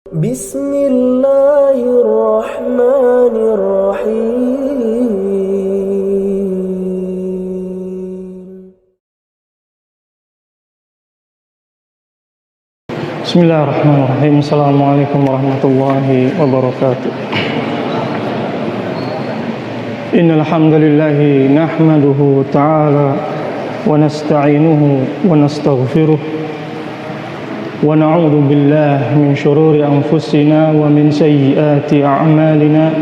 Bismillahirrahmanirrahim. Bismillahirrahmanirrahim. Assalamualaikum warahmatullahi wabarakatuh. Innal hamdalillahi nahmaduhu ta'ala wa nasta'inuhu wa nastaghfiruh wa na'udzu billahi min shururi anfusina wa min sayyiati a'malina.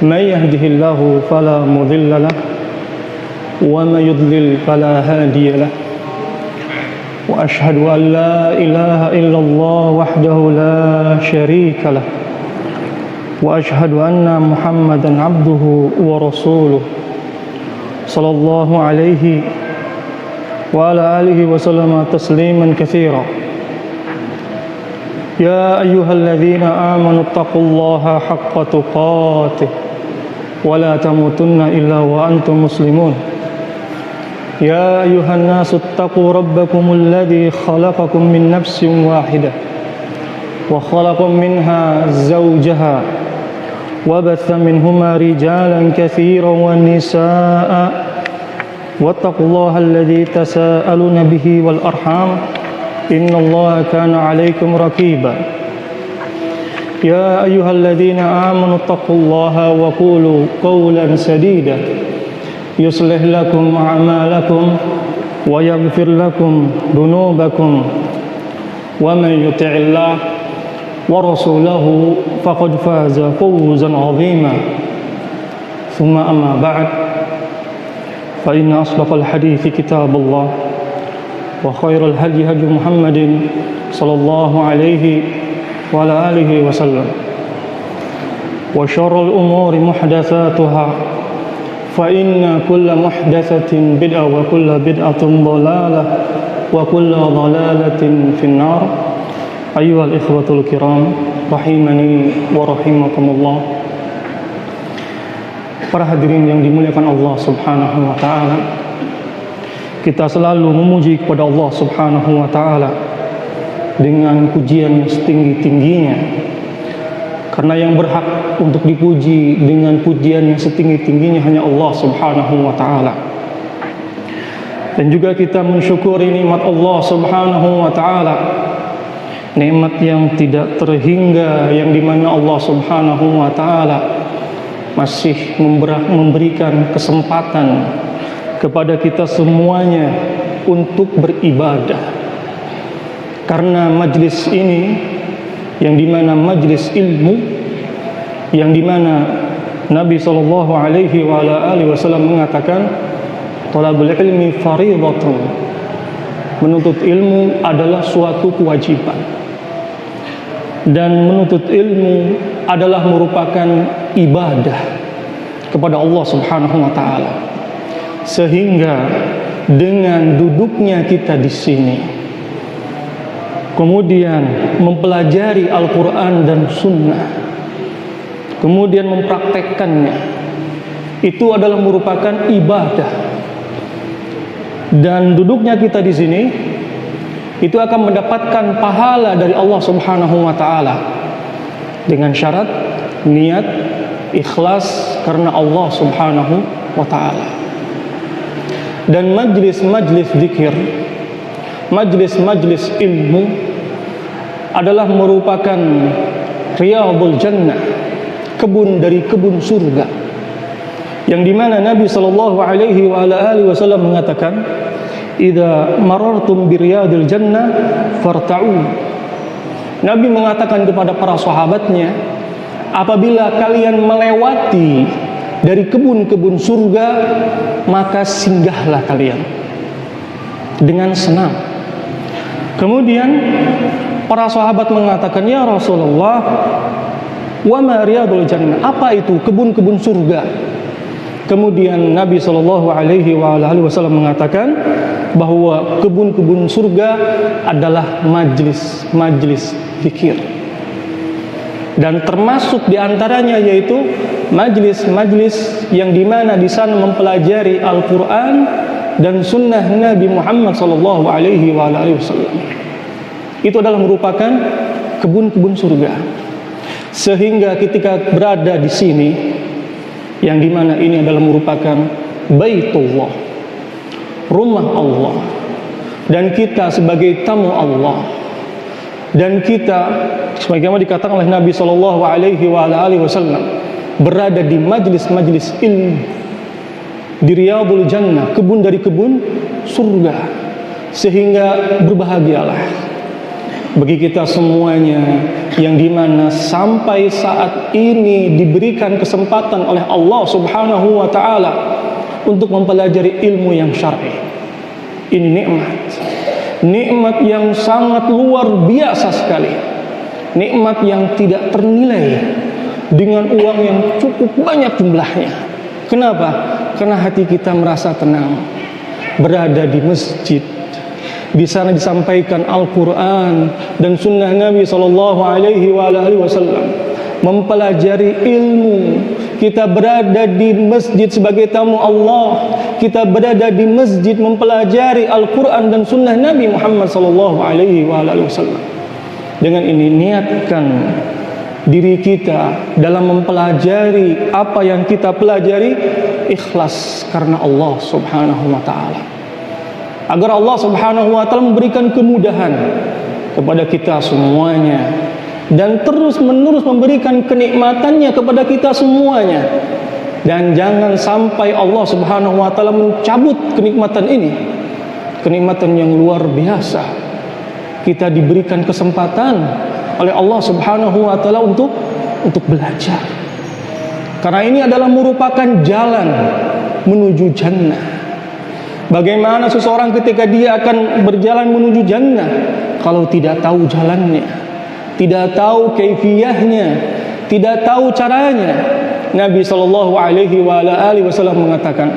May yahdihillahu fala mudilla lahu wa may yudlil fala hadiya lahu. Wa ashhadu an la ilaha illallah wahdahu la syarika lah. Wa ashhadu anna Muhammadan abduhu wa rasuluh sallallahu alaihi wa ala alihi wa sallama tasliman katsira. Ya ayyuhalladzina amanu taqullaha haqqa tuqatih wa la tamutunna illa wa antum muslimun. يا أيها الناس اتقوا ربكم الذي خلقكم من نفس واحدة وخلق منها زوجها وبث منهما رجالا كثيرا ونساء واتقوا الله الذي تساءلون به والأرحام إن الله كان عليكم رقيبا يا أيها الذين آمنوا اتقوا الله وقولوا قولا سديدا يصلح لكم أعمالكم ويغفر لكم ذنوبكم ومن يطع الله ورسوله فقد فاز فوزا عظيما ثم أما بعد فإن أصدق الحديث كتاب الله وخير الهدي هدي محمد صلى الله عليه وعلى آله وسلم وشر الأمور محدثاتها فإن كل محدثة بدعة وكل بدعة ضلالة وكل ضلالة في النار. أيها الإخوة الكرام rahimani wa rahimakumullah. Para hadirin yang dimuliakan Allah Subhanahu wa taala, kita selalu memuji kepada Allah Subhanahu wa taala dengan pujian yang setinggi-tingginya. Karena yang berhak untuk dipuji dengan pujian yang setinggi-tingginya hanya Allah Subhanahu wa ta'ala. Dan juga kita mensyukuri nikmat Allah Subhanahu wa ta'ala, nikmat yang tidak terhingga, yang dimana Allah Subhanahu wa ta'ala masih memberikan kesempatan kepada kita semuanya untuk beribadah. Karena majlis ini yang dimana majlis ilmu, yang dimana Nabi sallallahu alaihi wasallam mengatakan talabul ilmi fardhatun, menuntut ilmu adalah suatu kewajiban, dan menuntut ilmu adalah merupakan ibadah kepada Allah Subhanahu wa taala. Sehingga dengan duduknya kita di sini, kemudian mempelajari Al-Quran dan Sunnah, kemudian mempraktekkannya, itu adalah merupakan ibadah. Dan duduknya kita di sini itu akan mendapatkan pahala dari Allah Subhanahu wa taala dengan syarat niat ikhlas karena Allah Subhanahu wa taala. Dan majlis-majlis zikir, majlis-majlis ilmu adalah merupakan riyadul jannah, kebun dari kebun surga, yang dimana Nabi sallallahu alaihi wasallam mengatakan, idza marartum bi riyadil jannah farta'u. Nabi mengatakan kepada para sahabatnya, apabila kalian melewati dari kebun-kebun surga, maka singgahlah kalian dengan senang. Kemudian para sahabat mengatakan, ya Rasulullah, wa ma riyadul jannah, apa itu kebun-kebun surga? Kemudian Nabi sallallahu alaihi wasallam mengatakan bahwa kebun-kebun surga adalah majlis-majlis zikir. Dan termasuk diantaranya yaitu majlis-majlis yang dimana di sana mempelajari Al-Quran dan Sunnah Nabi Muhammad Sallallahu Alaihi Wasallam. Itu adalah merupakan kebun-kebun surga. Sehingga ketika berada di sini, yang dimana ini adalah merupakan Baitullah, rumah Allah, dan kita sebagai tamu Allah, dan kita sebagaimana dikatakan oleh Nabi Shallallahu Alaihi Wasallam berada di majlis-majlis ilmu, di Riyadul Jannah, kebun dari kebun surga. Sehingga berbahagialah bagi kita semuanya yang dimana sampai saat ini diberikan kesempatan oleh Allah Subhanahu wa Ta'ala untuk mempelajari ilmu yang syar'i. Ini nikmat yang sangat luar biasa sekali, nikmat yang tidak ternilai dengan uang yang cukup banyak jumlahnya. Kenapa? Karena hati kita merasa tenang berada di masjid. Di sana disampaikan Al-Quran dan Sunnah Nabi Sallallahu Alaihi Wasallam, mempelajari ilmu. Kita berada di masjid sebagai tamu Allah. Kita berada di masjid mempelajari Al-Quran dan Sunnah Nabi Muhammad Sallallahu Alaihi Wasallam. Dengan ini niatkan diri kita dalam mempelajari apa yang kita pelajari ikhlas karena Allah Subhanahu Wa Taala, agar Allah Subhanahu wa Ta'ala memberikan kemudahan kepada kita semuanya dan terus menerus memberikan kenikmatannya kepada kita semuanya. Dan jangan sampai Allah Subhanahu wa Ta'ala mencabut kenikmatan ini, kenikmatan yang luar biasa. Kita diberikan kesempatan oleh Allah Subhanahu wa Ta'ala untuk belajar, karena ini adalah merupakan jalan menuju jannah. Bagaimana seseorang ketika dia akan berjalan menuju jannah kalau tidak tahu jalannya, tidak tahu kaifiyahnya, tidak tahu caranya? Nabi Shallallahu Alaihi Wasallam mengatakan,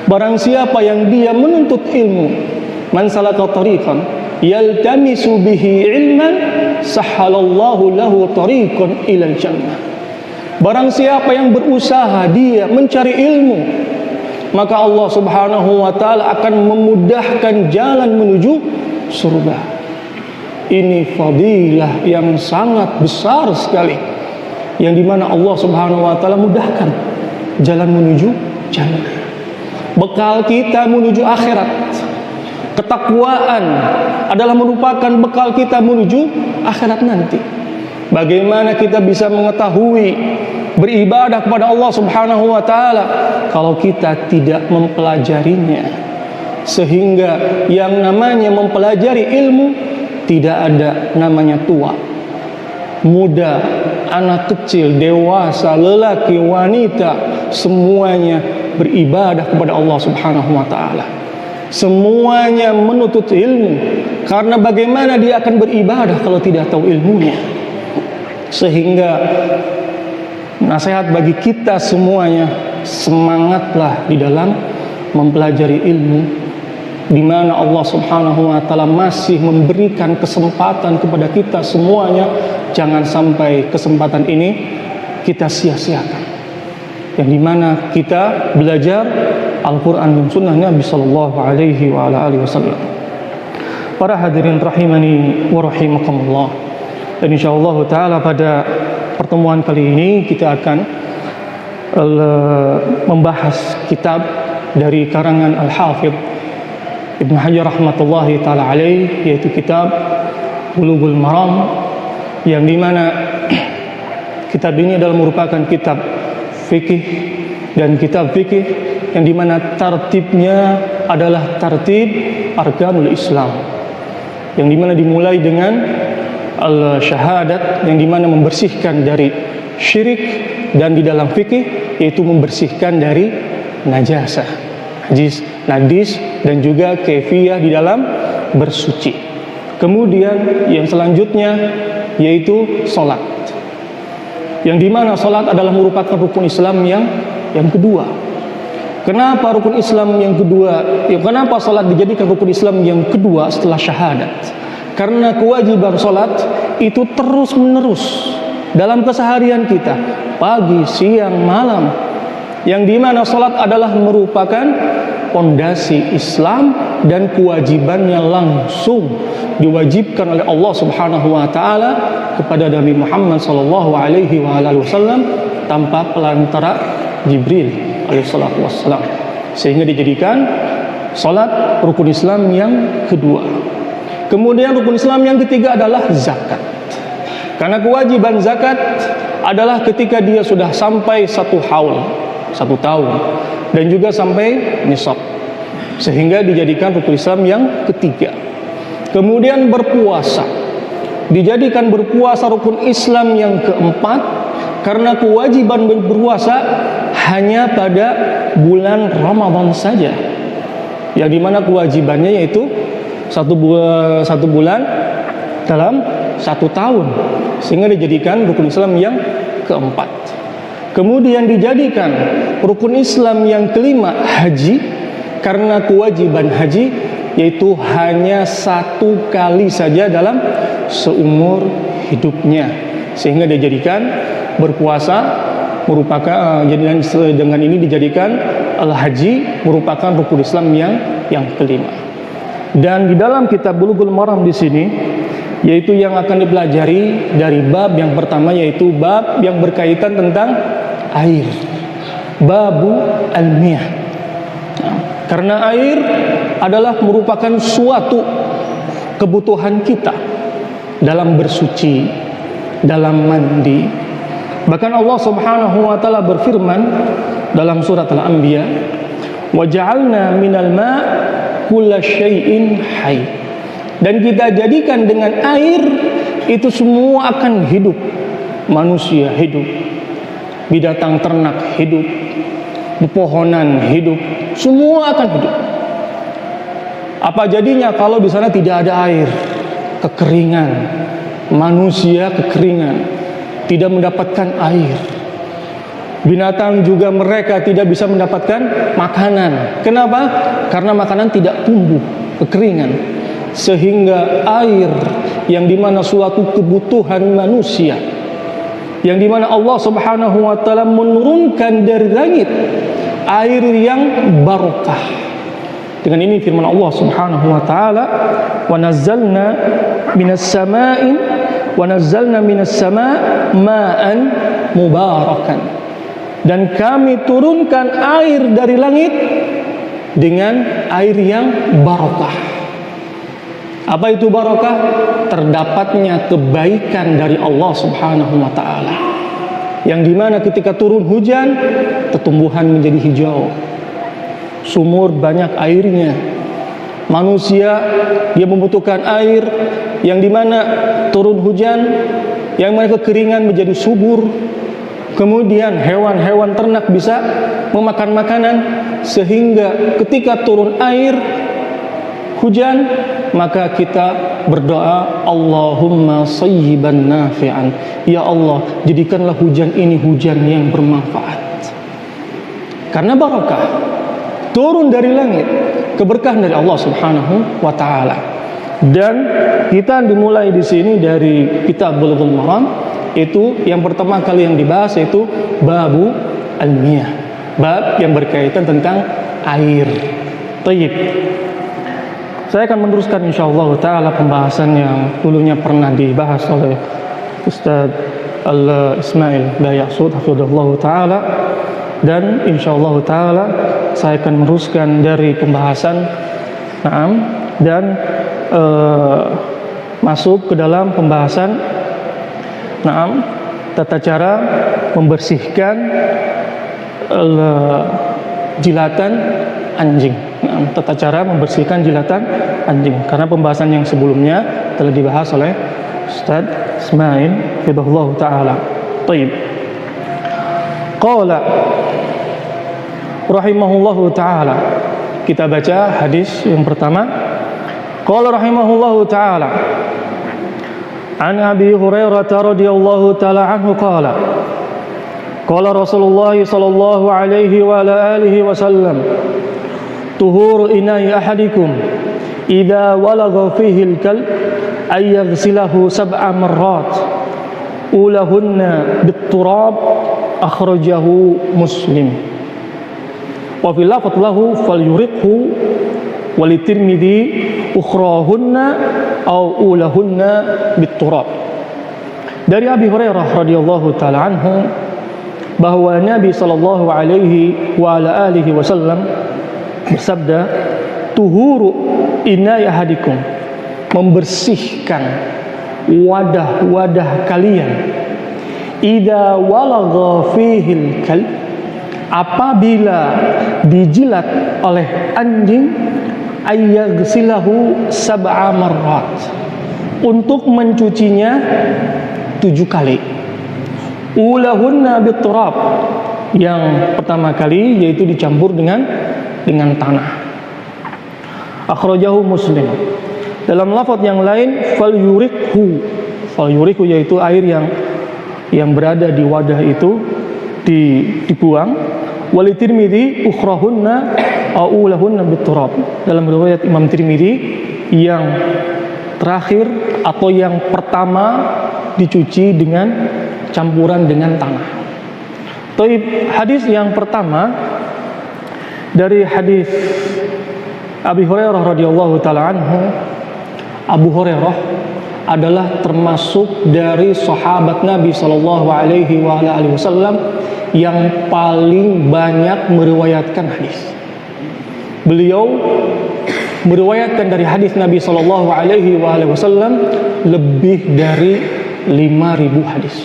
barang siapa yang dia menuntut ilmu, man salaka tariqan yaltamisu bihi ilman sahhalallahu lahu tariqan ilal jannah. Barang siapa yang berusaha dia mencari ilmu, maka Allah Subhanahu wa Ta'ala akan memudahkan jalan menuju surga. Ini fadilah yang sangat besar sekali, yang dimana Allah Subhanahu wa Ta'ala mudahkan jalan menuju jannah. Bekal kita menuju akhirat, ketakwaan adalah merupakan bekal kita menuju akhirat nanti. Bagaimana kita bisa mengetahui beribadah kepada Allah Subhanahu wa Ta'ala kalau kita tidak mempelajarinya? Sehingga yang namanya mempelajari ilmu tidak ada namanya tua, muda, anak kecil, dewasa, lelaki, wanita, semuanya beribadah kepada Allah Subhanahu wa Ta'ala. Semuanya menuntut ilmu, karena bagaimana dia akan beribadah kalau tidak tahu ilmunya? Sehingga nasihat bagi kita semuanya, semangatlah di dalam mempelajari ilmu, di mana Allah Subhanahu wa Ta'ala masih memberikan kesempatan kepada kita semuanya. Jangan sampai kesempatan ini kita sia-siakan, yang dimana kita belajar Al-Quran dan Sunnah Nabi Sallallahu Alaihi Wasallam. Para hadirin rahimani wa rahimakumullah. Dan insyaallah ta'ala pada pertemuan kali ini kita akan membahas kitab dari karangan Al-Hafidh Ibnu Hajar rahmatullahi ta'ala alaih, yaitu kitab Bulughul Maram, yang dimana kitab ini adalah merupakan kitab fikih, dan kitab fikih yang dimana tartibnya adalah tartib arkanul Islam, yang dimana dimulai dengan al-syahadat, yang dimana membersihkan dari syirik, dan di dalam fikih yaitu membersihkan dari najasah, najis, dan juga kaifiyah di dalam bersuci. Kemudian yang selanjutnya yaitu salat, yang dimana salat adalah merupakan rukun Islam yang kedua. Kenapa rukun Islam yang kedua? Kenapa salat dijadikan rukun Islam yang kedua setelah syahadat? Karena kewajiban salat itu terus menerus dalam keseharian kita, pagi, siang, malam, yang dimana salat adalah merupakan pondasi Islam dan kewajibannya langsung diwajibkan oleh Allah Subhanahu wa taala kepada Nabi Muhammad sallallahu alaihi wasallam tanpa pelantara Jibril alaihi salatu wassalam, sehingga dijadikan salat rukun Islam yang kedua. Kemudian rukun Islam yang ketiga adalah zakat. Karena kewajiban zakat adalah ketika dia sudah sampai 1 haul, 1 tahun, dan juga sampai nisab, sehingga dijadikan rukun Islam yang ketiga. Kemudian berpuasa, dijadikan berpuasa rukun Islam yang keempat, karena kewajiban berpuasa hanya pada bulan Ramadan saja, yang dimana kewajibannya yaitu satu bulan dalam 1 tahun, sehingga dijadikan rukun Islam yang keempat. Kemudian dijadikan rukun Islam yang kelima haji, karena kewajiban haji yaitu hanya 1 kali saja dalam seumur hidupnya, sehingga dijadikan berpuasa merupakan dengan ini dijadikan al-haji merupakan rukun Islam yang kelima. Dan di dalam kitab Bulughul Maram di sini, yaitu yang akan dipelajari dari bab yang pertama, yaitu bab yang berkaitan tentang air, babu al-miyah. Karena air adalah merupakan suatu kebutuhan kita dalam bersuci, dalam mandi. Bahkan Allah Subhanahu wa taala berfirman dalam surat Al-Anbiya, "Wa ja'alna minal ma' kulla syai'in hayy." Dan kita jadikan dengan air itu semua akan hidup. Manusia hidup, binatang ternak hidup, pepohonan hidup, semua akan hidup. Apa jadinya kalau di sana tidak ada air? Kekeringan. Manusia kekeringan, tidak mendapatkan air. Binatang juga mereka tidak bisa mendapatkan makanan. Kenapa? Karena makanan tidak tumbuh, kekeringan. Sehingga air yang dimana suatu kebutuhan manusia, yang dimana Allah Subhanahu wa taala menurunkan dari langit air yang barokah. Dengan ini firman Allah Subhanahu wa taala, "Wa nazzalna minas sama' ma'an mubarakan." Dan kami turunkan air dari langit dengan air yang barokah. Apa itu barokah? Terdapatnya kebaikan dari Allah Subhanahu wa taala, yang dimana ketika turun hujan, tumbuhan menjadi hijau, sumur banyak airnya. Manusia dia membutuhkan air, yang dimana turun hujan, yang mana kekeringan menjadi subur. Kemudian hewan-hewan ternak bisa memakan makanan, sehingga ketika turun air hujan, maka kita berdoa, Allahumma sayyiban nafi'an. Ya Allah, jadikanlah hujan ini hujan yang bermanfaat. Karena barakah turun dari langit, keberkahan dari Allah Subhanahu wa taala. Dan kita dimulai di sini dari kitab Bulughul Maram, itu yang pertama kali yang dibahas yaitu babu al-miyah, bab yang berkaitan tentang air. Tayyib. Saya akan meneruskan insyaallah taala pembahasan yang dulunya pernah dibahas oleh Ustaz Al-Ismail Dayasud hafizahullah taala, dan insyaallah taala saya akan meneruskan dari pembahasan dan masuk ke dalam pembahasan tata cara membersihkan jilatan anjing. Tata cara membersihkan jilatan anjing, karena pembahasan yang sebelumnya telah dibahas oleh Ustaz Ismail hafizahullah taala. Baik. Qala rahimahullahu taala. Kita baca hadis yang pertama. Qala rahimahullahu taala, an Abi Hurairah radhiyallahu taala anhu qala, qala Rasulullah sallallahu alaihi wa ala alihi wasallam, tuhur inai ahadikum idza walagha fihi al-kalb ay yaghsilahu 7 marrat ulahunna bit-turab, akhrajahu Muslim. Wa fil lafdh lahu falyuriqhu wa li Tirmidzi ukhrahunna au ulahunna bitturab. Dari Abi Hurairah radhiyallahu taala anhu bahwa Nabi sallallahu alaihi wa ala alihi wasallam bersabda, tuhuru inai ahadikum, membersihkan wadah-wadah kalian, idza walagha fihil kalb, apabila dijilat oleh anjing, ayyaghsilahu sab'a marrat, untuk mencucinya 7 kali. Ulahunna bitturab, yang pertama kali yaitu dicampur dengan tanah. Akhrajahu Muslim. Dalam lafaz yang lain, falyurikhu yaitu air yang berada di wadah itu dibuang. Wali Tirmidzi ukhrahunna au ulahunna bitturab. Dalam riwayat Imam Tirmidzi, yang terakhir atau yang pertama dicuci dengan campuran dengan tanah. Taib, hadis yang pertama dari hadis Abi Hurairah radhiyallahu taala anhu. Abu Hurairah adalah termasuk dari sahabat Nabi sallallahu alaihi wasallam yang paling banyak meriwayatkan hadis. Beliau meriwayatkan dari hadis Nabi sallallahu alaihi wasallam lebih dari 5.000 hadis.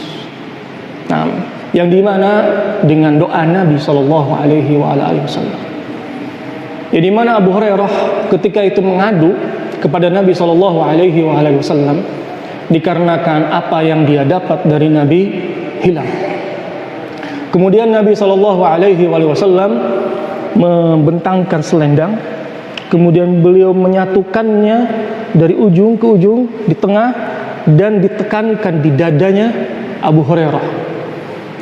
Nah, yang dimana dengan doa Nabi sallallahu alaihi wasallam. Yang dimana Abu Hurairah ketika itu mengadu kepada Nabi sallallahu alaihi wasallam dikarenakan apa yang dia dapat dari Nabi hilang. Kemudian Nabi sallallahu alaihi wasallam membentangkan selendang, kemudian beliau menyatukannya dari ujung ke ujung di tengah dan ditekankan di dadanya Abu Hurairah.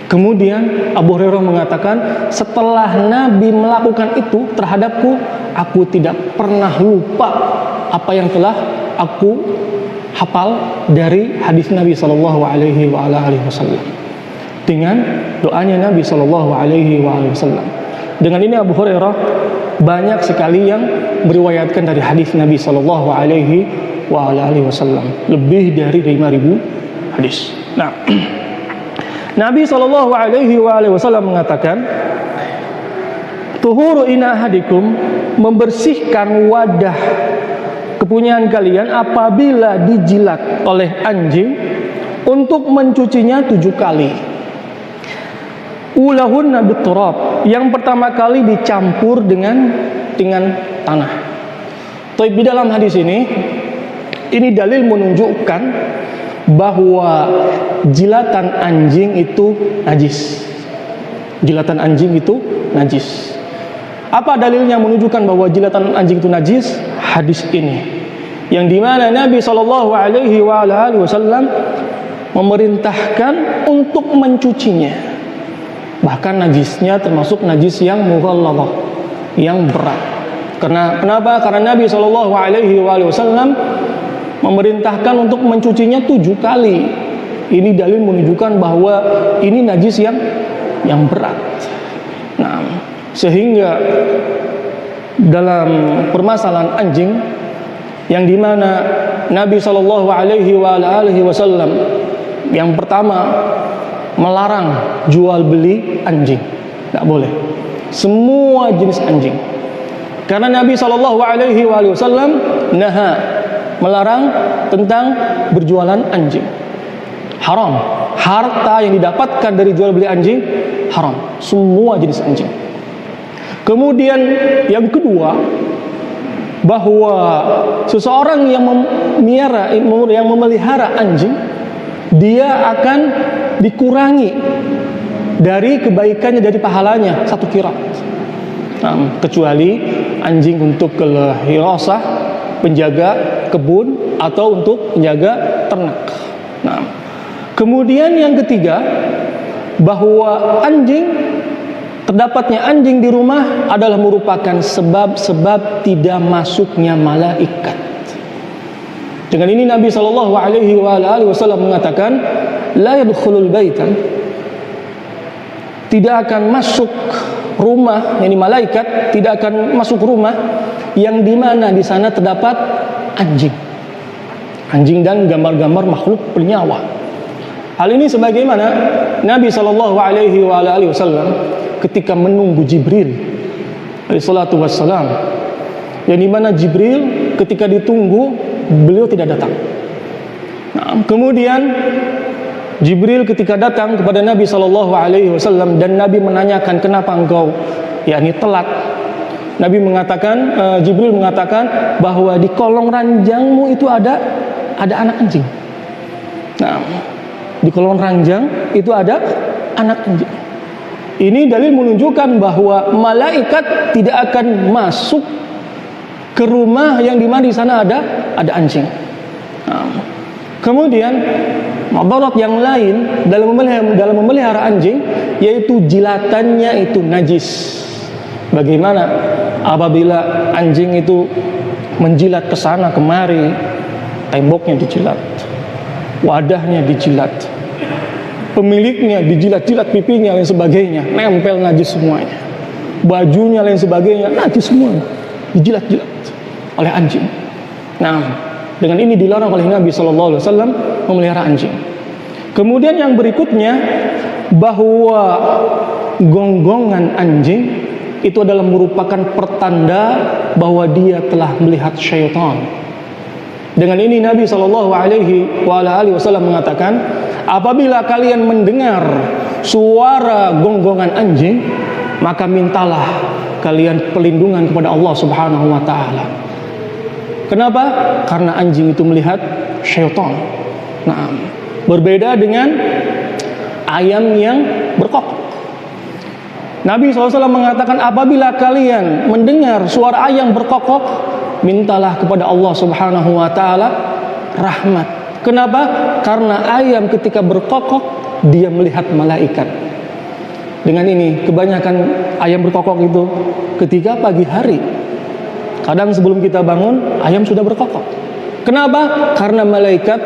Kemudian Abu Hurairah mengatakan, setelah Nabi melakukan itu terhadapku, aku tidak pernah lupa apa yang telah aku hafal dari hadis Nabi sallallahu alaihi wasallam. Dengan doanya Nabi sallallahu alaihi wasallam. Dengan ini Abu Hurairah banyak sekali yang meriwayatkan dari hadis Nabi sallallahu alaihi wasallam, lebih dari 5.000 hadis. Nah, Nabi sallallahu alaihi wasallam mengatakan, tuhuru ina ahadikum, membersihkan wadah kepunyaan kalian apabila dijilat oleh anjing, untuk mencucinya 7 kali. Ulahunna bitturab, yang pertama kali dicampur dengan tanah. Tapi di dalam hadis ini dalil menunjukkan bahwa jilatan anjing itu najis. Jilatan anjing itu najis. Apa dalilnya menunjukkan bahwa jilatan anjing itu najis? Hadis ini, yang dimana Nabi sallallahu alaihi wasallam memerintahkan untuk mencucinya. Bahkan najisnya termasuk najis yang mughalladhah, yang berat. Kenapa? Karena Nabi sallallahu alaihi wasallam memerintahkan untuk mencucinya 7 kali. Ini dalil menunjukkan bahwa ini najis yang berat. Nah, sehingga dalam permasalahan anjing, yang dimana Nabi sallallahu alaihi wasallam yang pertama melarang jual beli anjing, tidak boleh, semua jenis anjing. Karena Nabi sallallahu alaihi wasallam melarang tentang berjualan anjing. Haram. Harta yang didapatkan dari jual beli anjing haram, semua jenis anjing. Kemudian yang kedua, bahwa seseorang yang memelihara anjing, dia akan dikurangi dari kebaikannya, dari pahalanya 1 qirat. Kecuali anjing untuk hirasah, penjaga kebun, atau untuk penjaga ternak. Nah, kemudian yang ketiga, bahwa terdapatnya anjing di rumah adalah merupakan sebab-sebab tidak masuknya malaikat. Dengan ini Nabi sallallahu alaihi wasallam mengatakan, la yadkhulul baitan, tidak akan masuk rumah, yakni malaikat tidak akan masuk rumah yang dimana di sana terdapat anjing. Anjing dan gambar-gambar makhluk bernyawa. Hal ini sebagaimana Nabi SAW ketika menunggu Jibril alaihissalatu wassalam, yang dimana Jibril ketika ditunggu beliau tidak datang. Nah, kemudian Jibril ketika datang kepada Nabi SAW dan Nabi menanyakan kenapa engkau yakni telat. Nabi mengatakan, Jibril mengatakan bahwa di kolong ranjangmu itu ada anak anjing. Nah, di kolong ranjang itu ada anak anjing. Ini dalil menunjukkan bahwa malaikat tidak akan masuk ke rumah yang dimana di sana ada anjing. Nah, kemudian mudarat yang lain dalam memelihara anjing yaitu jilatannya itu najis. Bagaimana apabila anjing itu menjilat ke sana kemari, temboknya dijilat, wadahnya dijilat, pemiliknya dijilat-jilat pipinya dan sebagainya, nempel najis semuanya, bajunya dan sebagainya najis semua, dijilat-jilat oleh anjing. Nah, dengan ini dilarang oleh Nabi SAW memelihara anjing. Kemudian yang berikutnya, bahwa gonggongan anjing itu adalah merupakan pertanda bahwa dia telah melihat syaitan. Dengan ini Nabi SAW mengatakan, apabila kalian mendengar suara gonggongan anjing, maka mintalah kalian perlindungan kepada Allah Subhanahu wa taala. Kenapa? Karena anjing itu melihat syaitan. Nah, berbeda dengan ayam yang berkokok. Nabi SAW mengatakan, apabila kalian mendengar suara ayam berkokok, mintalah kepada Allah Subhanahu wa taala rahmat. Kenapa? Karena ayam ketika berkokok dia melihat malaikat. Dengan ini kebanyakan ayam berkokok itu ketika pagi hari. Kadang sebelum kita bangun ayam sudah berkokok. Kenapa? Karena malaikat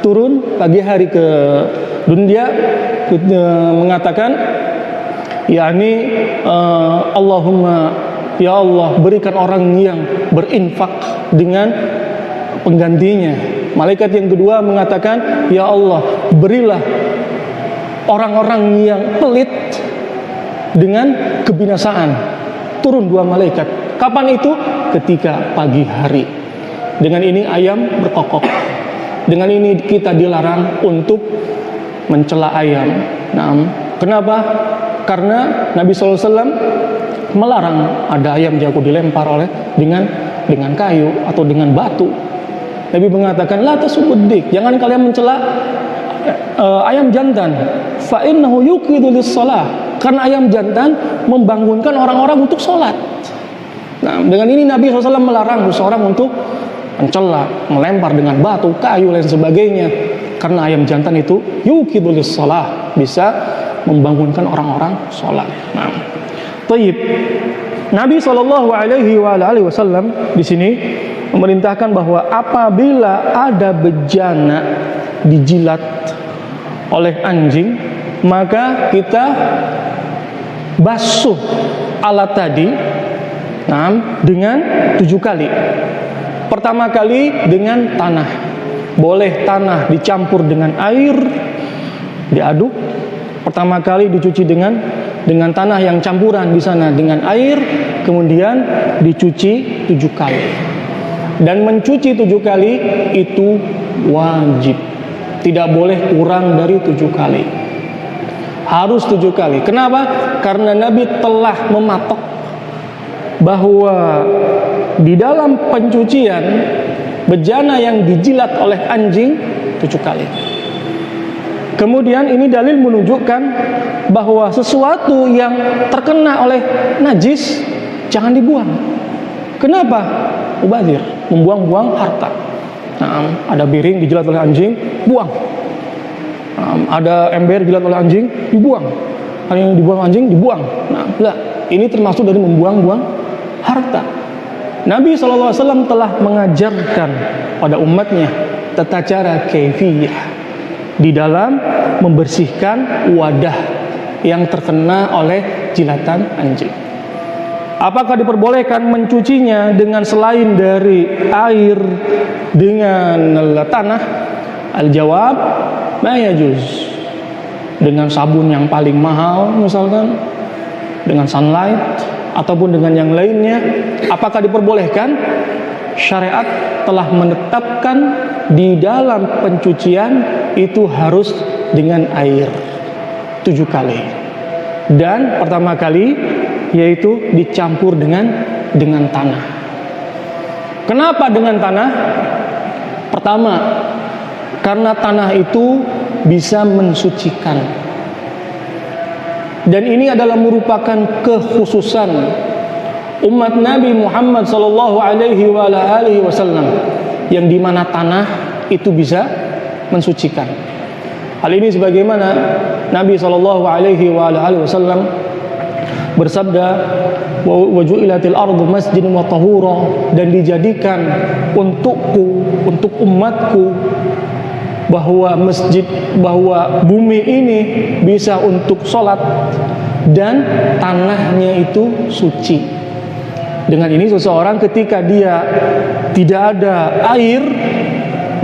turun pagi hari ke dunia mengatakan, yakni Allahumma, ya Allah, berikan orang yang berinfak dengan penggantinya. Malaikat yang kedua mengatakan, ya Allah, berilah orang-orang yang pelit dengan kebinasaan. Turun dua malaikat. Kapan itu? Ketika pagi hari. Dengan ini ayam berkokok. Dengan ini kita dilarang untuk mencela ayam. Nah, kenapa? Karena Nabi SAW melarang ada ayam jago dilempar oleh dengan kayu atau dengan batu. Nabi mengatakan, la tasubuddik, jangan kalian mencela ayam jantan, fa innahu yuqidu lis-shalah, karena ayam jantan membangunkan orang-orang untuk sholat. Nah, dengan ini Nabi SAW melarang seseorang untuk mencela, melempar dengan batu, kayu dan sebagainya, karena ayam jantan itu yuqidu lis-shalah, bisa membangunkan orang-orang sholat. Nah, taib. Nabi SAW di sini memerintahkan bahwa apabila ada bejana dijilat oleh anjing, maka kita basuh alat tadi, nah, dengan 7 kali. Pertama kali dengan tanah. Boleh tanah dicampur dengan air, diaduk. Pertama kali dicuci dengan tanah yang campuran di sana dengan air, kemudian dicuci 7 kali. Dan mencuci 7 kali itu wajib. Tidak boleh kurang dari 7 kali. Harus 7 kali. Kenapa? Karena Nabi telah mematok bahwa di dalam pencucian bejana yang dijilat oleh anjing 7 kali. Kemudian ini dalil menunjukkan bahwa sesuatu yang terkena oleh najis jangan dibuang. Kenapa? Mubadzir, membuang-buang harta. Nah, ada piring dijilat oleh anjing, buang. Ada ember dijilat oleh anjing, dibuang. Ada yang dibuang anjing, dibuang. Nah, ini termasuk dari membuang-buang harta. Nabi SAW telah mengajarkan pada umatnya tata cara kaifiyah di dalam membersihkan wadah yang terkena oleh jilatan anjing. Apakah diperbolehkan mencucinya dengan selain dari air dengan tanah? Al-jawab, la yajuz. Dengan sabun yang paling mahal misalkan, dengan sunlight ataupun dengan yang lainnya, apakah diperbolehkan? Syariat telah menetapkan di dalam pencucian itu harus dengan air 7 kali. Dan pertama kali yaitu dicampur dengan tanah. Kenapa dengan tanah? Pertama, karena tanah itu bisa mensucikan. Dan ini adalah merupakan kekhususan umat Nabi Muhammad sallallahu alaihi wasallam, yang dimana tanah itu bisa mensucikan. Hal ini sebagaimana Nabi sallallahu alaihi wasallam bersabda, wa ju'ilatil ardu masjidan wa tahura, dan dijadikan untukku, untuk umatku, bahwa bumi ini bisa untuk sholat dan tanahnya itu suci. Dengan ini seseorang ketika dia tidak ada air,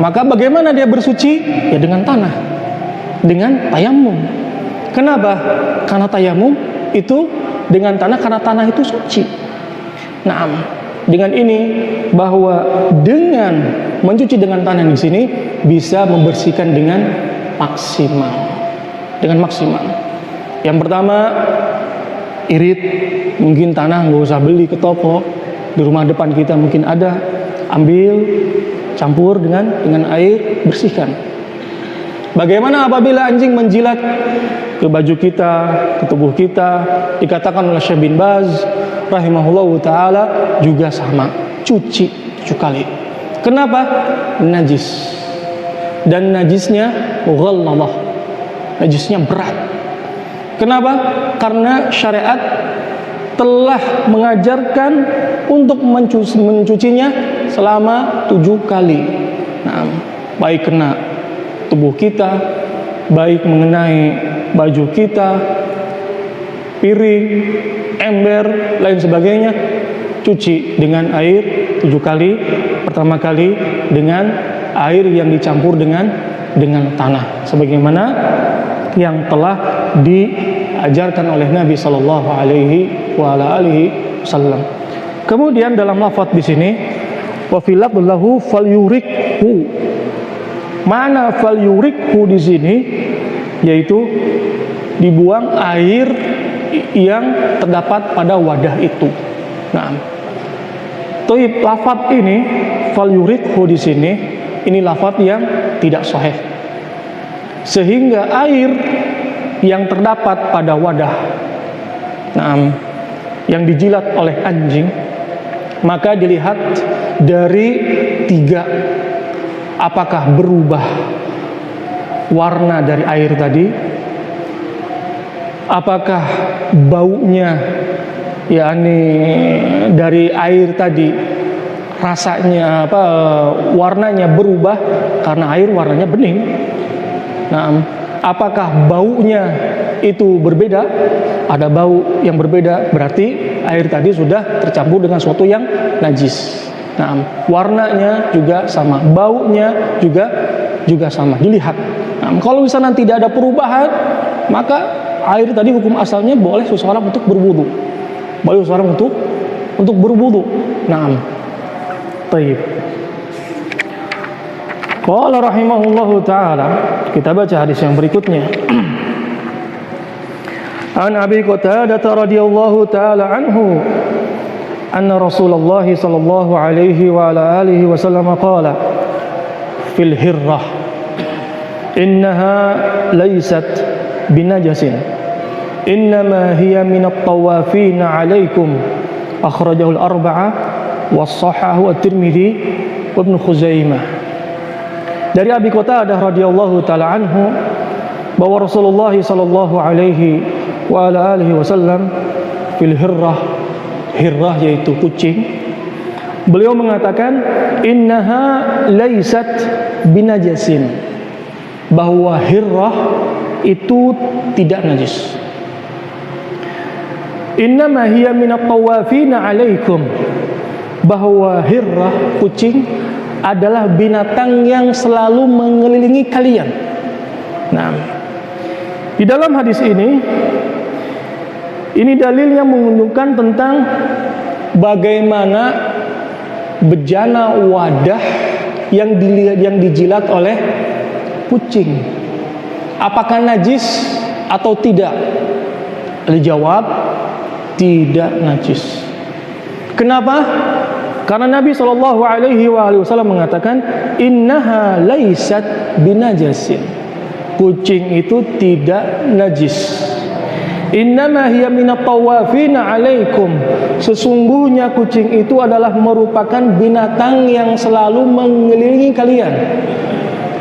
maka bagaimana dia bersuci? Ya dengan tanah, dengan tayamum. Kenapa? Karena tayamum itu dengan tanah, karena tanah itu suci. Nah, dengan ini bahwa dengan mencuci dengan tanah di sini bisa membersihkan dengan maksimal. Dengan maksimal. Yang pertama, irit, mungkin tanah nggak usah beli ke toko, di rumah depan kita mungkin ada, ambil, campur dengan air, bersihkan. Bagaimana apabila anjing menjilat ke baju kita, ke tubuh kita? Dikatakan oleh Syekh bin Baz rahimahullahu taala juga sama, cuci 7 kali. Kenapa? Najis. Dan najisnya mughalladhah, najisnya berat. Kenapa? Karena syariat telah mengajarkan untuk mencucinya selama 7 kali. Nah, baik kena tubuh kita, baik mengenai baju kita, piring, ember, lain sebagainya, cuci dengan air 7 kali. Pertama kali dengan air yang dicampur dengan tanah, sebagaimana yang telah diajarkan oleh Nabi Sallallahu Alaihi Wasallam. Kemudian dalam lafaz di sini, wa fil lahu falyurikhu. Mana falyurikhu di sini? Yaitu dibuang air yang terdapat pada wadah itu. Nah, toib lafaz ini falyurikhu di sini, ini lafaz yang tidak sahih. Sehingga air yang terdapat pada wadah, yang dijilat oleh anjing, maka dilihat dari 3, apakah berubah warna dari air tadi, apakah baunya, yakni dari air tadi rasanya warnanya berubah karena air warnanya bening. Nah, apakah baunya itu berbeda? Ada bau yang berbeda, berarti air tadi sudah tercampur dengan sesuatu yang najis. Nah, warnanya juga sama, baunya juga sama. Dilihat. Nah, kalau misalnya tidak ada perubahan, maka air tadi hukum asalnya boleh seseorang untuk berwudu. Boleh seseorang untuk berwudu. Nah, baik. Qala rahimahullahu ta'ala, kita baca hadis yang berikutnya. An Abi Qatadah radhiyallahu ta'ala anhu anna Rasulullah sallallahu alaihi wa ala alihi wasallam qala fil hirrah innaha laysat binajasin innama hiya minat tawafin alaikum akhrajahu al-arba'ah was-sahahu at-Tirmidzi wa Ibnu Khuzaimah. Dari Abi Qatadah radhiyallahu taala anhu bahwa Rasulullah sallallahu alaihi wa ala alihi wasallam fil hirrah yaitu kucing, beliau mengatakan innaha laysat binajasin, bahwa hirrah itu tidak najis. Innama hiya minat tawafina alaikum, bahwa hirrah, kucing, adalah binatang yang selalu mengelilingi kalian. Nah, di dalam hadis ini dalil yang menunjukkan tentang bagaimana bejana wadah yang dijilat oleh kucing. Apakah najis atau tidak? Dijawab, tidak najis. Kenapa? Karena Nabi SAW mengatakan, innaha laysat binajasin. Kucing itu tidak najis. Innama hiya minat tawafina alaikum. Sesungguhnya kucing itu adalah merupakan binatang yang selalu mengelilingi kalian.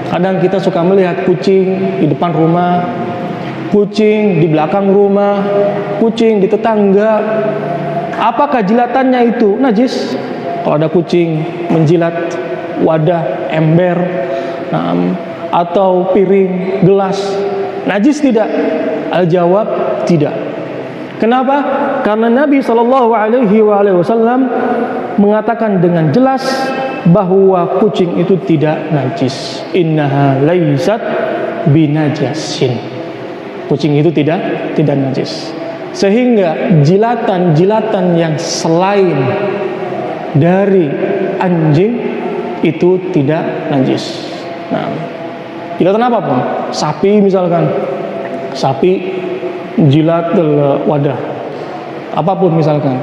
Kadang kita suka melihat kucing di depan rumah, kucing di belakang rumah, kucing di tetangga. Apakah jilatannya itu najis? Kalau ada kucing menjilat wadah, ember, atau piring, gelas, najis tidak? Al-jawab, tidak. Kenapa? Karena Nabi SAW mengatakan dengan jelas bahwa kucing itu tidak najis. Innaha laysat binajasin. Kucing itu tidak najis. Sehingga jilatan-jilatan yang selain dari anjing itu tidak najis. Nah, jilatan apa pun, sapi misalkan, sapi jilat wadah, apapun misalkan,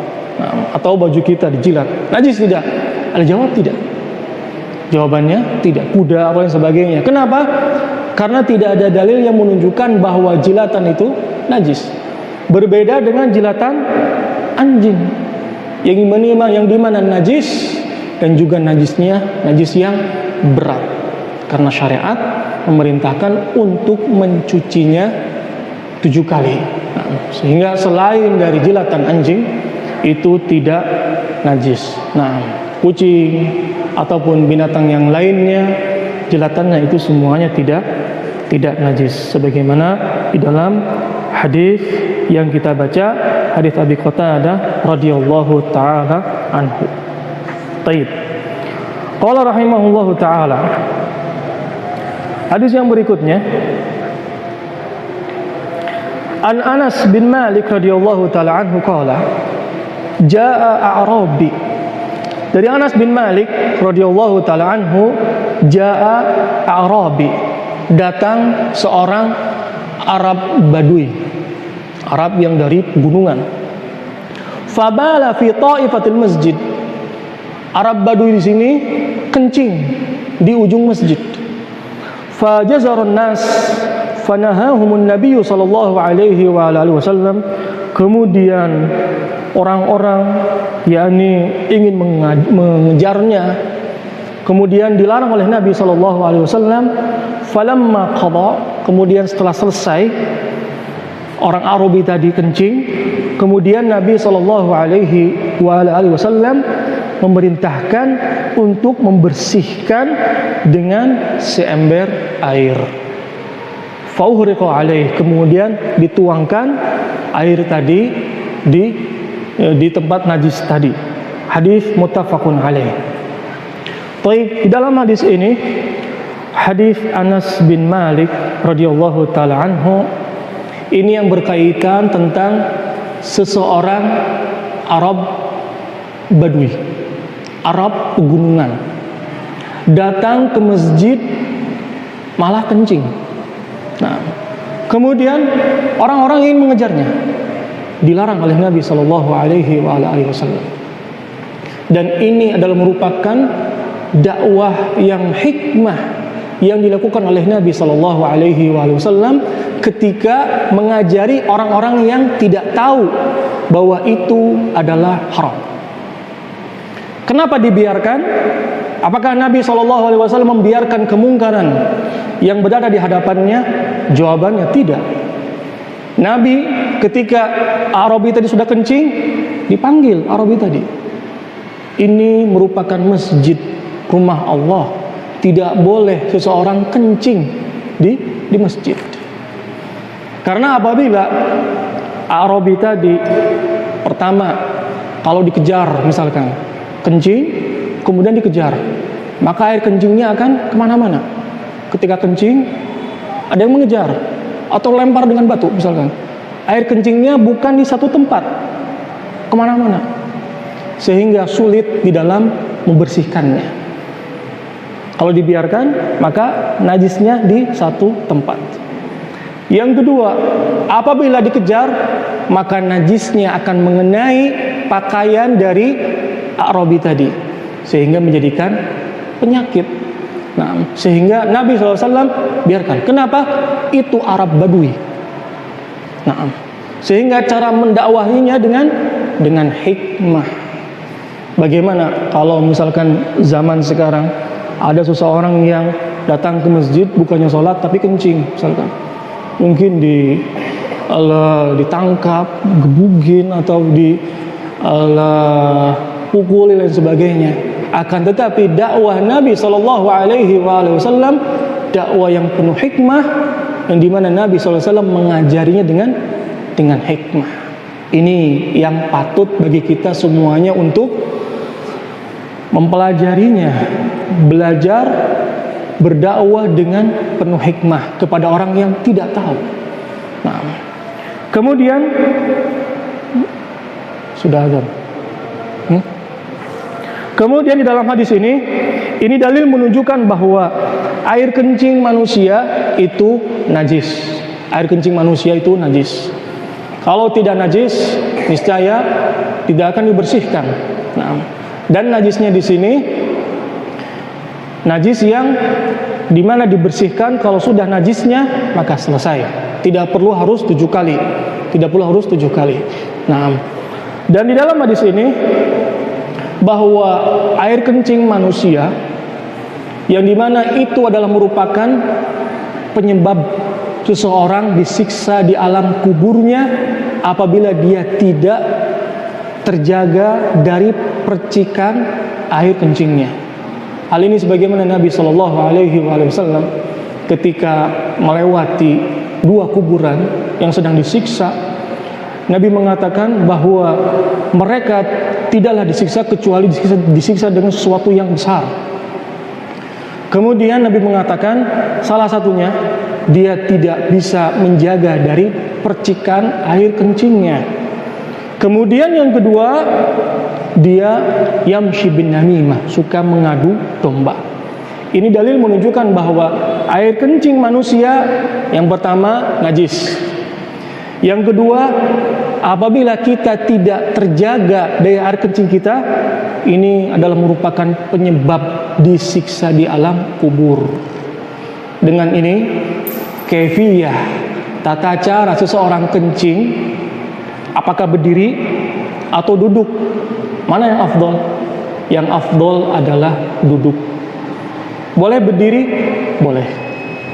atau baju kita dijilat, najis tidak? Al-jawab tidak. Jawabannya tidak. Kuda apa dan sebagainya. Kenapa? Karena tidak ada dalil yang menunjukkan bahwa jilatan itu najis. Berbeda dengan jilatan anjing yang dimana najis, dan juga najisnya najis yang berat, karena syariat memerintahkan untuk mencucinya 7 kali. Sehingga selain dari jilatan anjing itu tidak najis. Nah, kucing ataupun binatang yang lainnya, jilatannya itu semuanya tidak najis, sebagaimana di dalam hadis yang kita baca, hadis Abi Qatadah radhiyallahu taala anhu. Baik. Qala rahimahullahu taala. Hadis yang berikutnya, An Anas bin Malik radhiyallahu taala anhu qala, jaa a'rabi. Dari Anas bin Malik radhiyallahu taala anhu, jaa a'rabi, datang seorang Arab Badui, Arab yang dari pegunungan. Fabala fi ta'ifatil masjid. Arab Badui di sini kencing di ujung masjid. Fajazarun nas fanahahumun nabiyyu sallallahu alaihi wa alihi wasallam. Kemudian orang-orang yakni ingin mengejarnya, kemudian dilarang oleh Nabi sallallahu alaihi wasallam. Falamma qada, kemudian setelah selesai orang Arabi tadi kencing, kemudian Nabi sallallahu alaihi wasallam memerintahkan untuk membersihkan dengan seember air. Fauhriqa alaih, kemudian dituangkan air tadi di tempat najis tadi. Hadis muttafaqun alaih. Baik, di dalam hadis ini, hadis Anas bin Malik radhiyallahu taala anhu, ini yang berkaitan tentang seseorang Arab Badui, Arab pegunungan, datang ke masjid malah kencing. Nah, kemudian orang-orang ingin mengejarnya, dilarang oleh Nabi Shallallahu Alaihi Wasallam. Dan ini adalah merupakan dakwah yang hikmah yang dilakukan oleh Nabi Shallallahu Alaihi Wasallam ketika mengajari orang-orang yang tidak tahu bahwa itu adalah haram. Kenapa dibiarkan? Apakah Nabi SAW membiarkan kemungkaran yang berada di hadapannya? Jawabannya tidak. Nabi ketika Arabi tadi sudah kencing, dipanggil Arabi tadi. Ini merupakan masjid, rumah Allah. Tidak boleh seseorang kencing di masjid. Karena apabila Arabi tadi Pertama, kalau dikejar misalkan kencing, kemudian dikejar, maka air kencingnya akan kemana-mana. Ketika kencing, ada yang mengejar atau lempar dengan batu misalkan, air kencingnya bukan di satu tempat, kemana-mana, sehingga sulit di dalam membersihkannya. Kalau dibiarkan, maka najisnya di satu tempat. Yang kedua, apabila dikejar, maka najisnya akan mengenai pakaian dari Arabi tadi, sehingga menjadikan penyakit. Nah, sehingga Nabi SAW biarkan. Kenapa? Itu Arab Badui. Nah, sehingga cara mendakwahinya dengan hikmah. Bagaimana kalau misalkan zaman sekarang ada seseorang yang datang ke masjid bukannya sholat tapi kencing misalkan, mungkin ditangkap, gebugin atau pukul dan sebagainya. Akan tetapi dakwah Nabi SAW dakwah yang penuh hikmah, yang dimana Nabi SAW mengajarinya dengan hikmah. Ini yang patut bagi kita semuanya untuk mempelajarinya, belajar berdakwah dengan penuh hikmah kepada orang yang tidak tahu. Nah, kemudian sudah ada. Kemudian di dalam hadis ini dalil menunjukkan bahwa air kencing manusia itu najis. Air kencing manusia itu najis. Kalau tidak najis, niscaya tidak akan dibersihkan. Nah, dan najisnya di sini najis yang dimana dibersihkan, kalau sudah najisnya maka selesai, tidak perlu harus 7 kali. Nah, dan di dalam hadis ini bahwa air kencing manusia yang dimana itu adalah merupakan penyebab seseorang disiksa di alam kuburnya apabila dia tidak terjaga dari percikan air kencingnya. Hal ini sebagaimana Nabi SAW ketika melewati 2 kuburan yang sedang disiksa, Nabi mengatakan bahwa mereka tidaklah disiksa kecuali disiksa dengan sesuatu yang besar. Kemudian Nabi mengatakan salah satunya dia tidak bisa menjaga dari percikan air kencingnya. Kemudian yang kedua, dia yamshi bin namimah, suka mengadu domba. Ini dalil menunjukkan bahwa air kencing manusia yang pertama najis. Yang kedua, apabila kita tidak terjaga dari air kencing kita, ini adalah merupakan penyebab disiksa di alam kubur. Dengan ini, kaifiyah, tata cara seseorang kencing, apakah berdiri atau duduk, mana yang afdol? Yang afdol adalah duduk. Boleh berdiri? Boleh,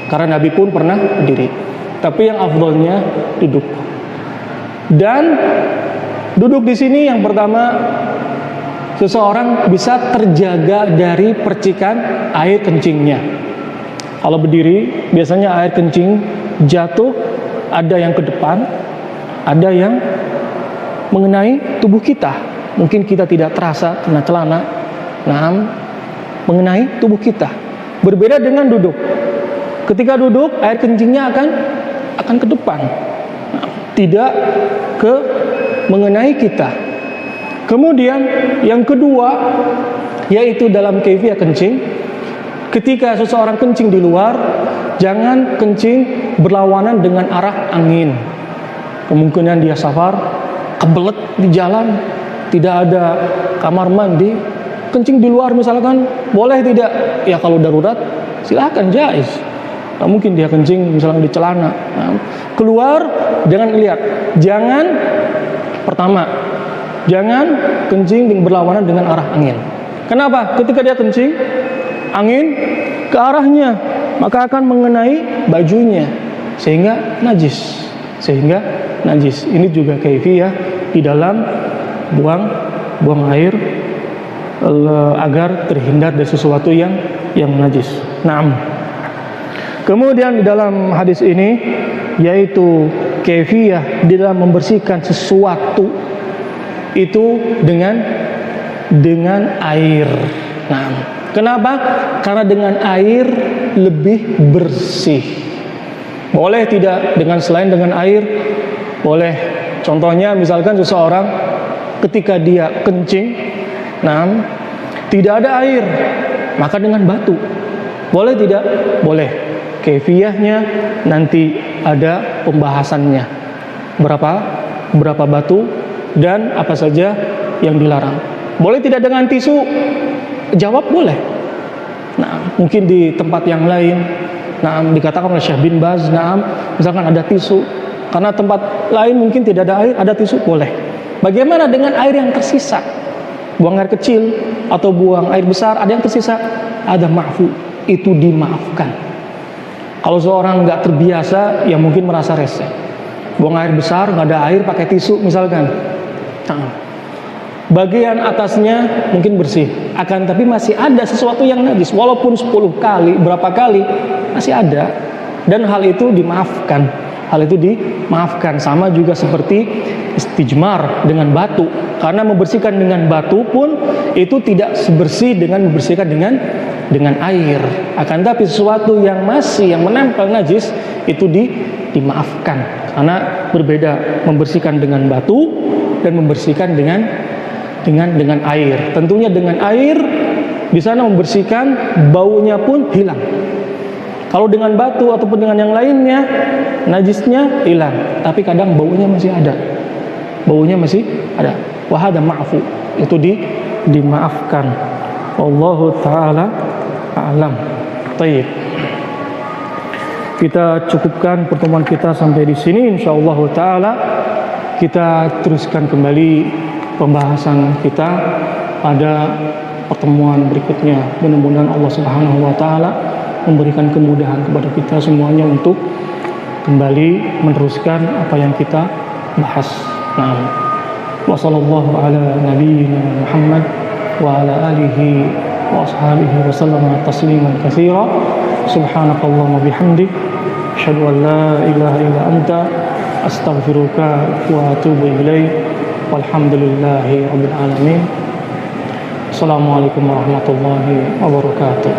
karena Nabi pun pernah berdiri. Tapi yang afdolnya duduk. Dan duduk di sini yang pertama, seseorang bisa terjaga dari percikan air kencingnya. Kalau berdiri, biasanya air kencing jatuh, ada yang ke depan, ada yang mengenai tubuh kita. Mungkin kita tidak terasa kena celana, mengenai tubuh kita. Berbeda dengan duduk. Ketika duduk, air kencingnya akan ke depan, tidak ke mengenai kita. Kemudian yang kedua, yaitu dalam kaifiyah kencing, ketika seseorang kencing di luar, jangan kencing berlawanan dengan arah angin. Kemungkinan dia safar, kebelet di jalan, tidak ada kamar mandi, kencing di luar misalkan, boleh tidak? Ya kalau darurat, silakan, jaiz. Nah, mungkin dia kencing misalnya di celana. Nah, keluar, jangan lihat. Pertama, jangan kencing berlawanan dengan arah angin. Kenapa? Ketika dia kencing, angin ke arahnya, maka akan mengenai bajunya, sehingga najis. Ini juga kaifiyah di dalam buang air agar terhindar dari sesuatu yang najis. Naam. Kemudian di dalam hadis ini, yaitu kaifiyah di dalam membersihkan sesuatu itu dengan air. Nah, kenapa? Karena dengan air lebih bersih. Boleh tidak dengan selain dengan air? Boleh. Contohnya misalkan seseorang ketika dia kencing, nah tidak ada air, maka dengan batu. Boleh tidak? Boleh. Kaifiyahnya nanti ada pembahasannya. Berapa batu dan apa saja yang dilarang. Boleh tidak dengan tisu? Jawab boleh. Nah, mungkin di tempat yang lain, nah dikatakan oleh Syekh bin Baz, nah misalkan ada tisu, karena tempat lain mungkin tidak ada air, ada tisu, boleh. Bagaimana dengan air yang tersisa? Buang air kecil atau buang air besar, ada yang tersisa, ada ma'fu, itu dimaafkan. Kalau seorang nggak terbiasa, ya mungkin merasa reseh. Buang air besar, nggak ada air, pakai tisu misalkan. Nah, bagian atasnya mungkin bersih, akan tapi masih ada sesuatu yang najis, walaupun 10 kali, berapa kali, masih ada. Dan hal itu dimaafkan. Hal itu dimaafkan. Sama juga seperti istijmar dengan batu. Karena membersihkan dengan batu pun itu tidak sebersih dengan membersihkan dengan air. Akan tapi sesuatu yang menempel najis itu dimaafkan. Karena berbeda membersihkan dengan batu dan membersihkan dengan air. Tentunya dengan air di sana membersihkan, baunya pun hilang. Kalau dengan batu ataupun dengan yang lainnya, najisnya hilang, tapi kadang baunya masih ada. Baunya masih ada. Wa hadza ma'fu, itu dimaafkan. Wallahu taala a'lam. Baik. Kita cukupkan pertemuan kita sampai di sini, insyaallah taala. Kita teruskan kembali pembahasan kita pada pertemuan berikutnya. Mudah-mudahan Allah Subhanahu wa taala memberikan kemudahan kepada kita semuanya untuk kembali meneruskan apa yang kita bahas. Nah, wa sallallahu ala nabiyyina Muhammad wa ala alihi wa ashabihi wa sallama tasliman katsira. Subhanakallahumma bihamdik, asyhadu an la ilaha illa anta, astaghfiruka wa atubu ilaik. Walhamdulillahi rabbil alamin. Assalamualaikum warahmatullahi wabarakatuh.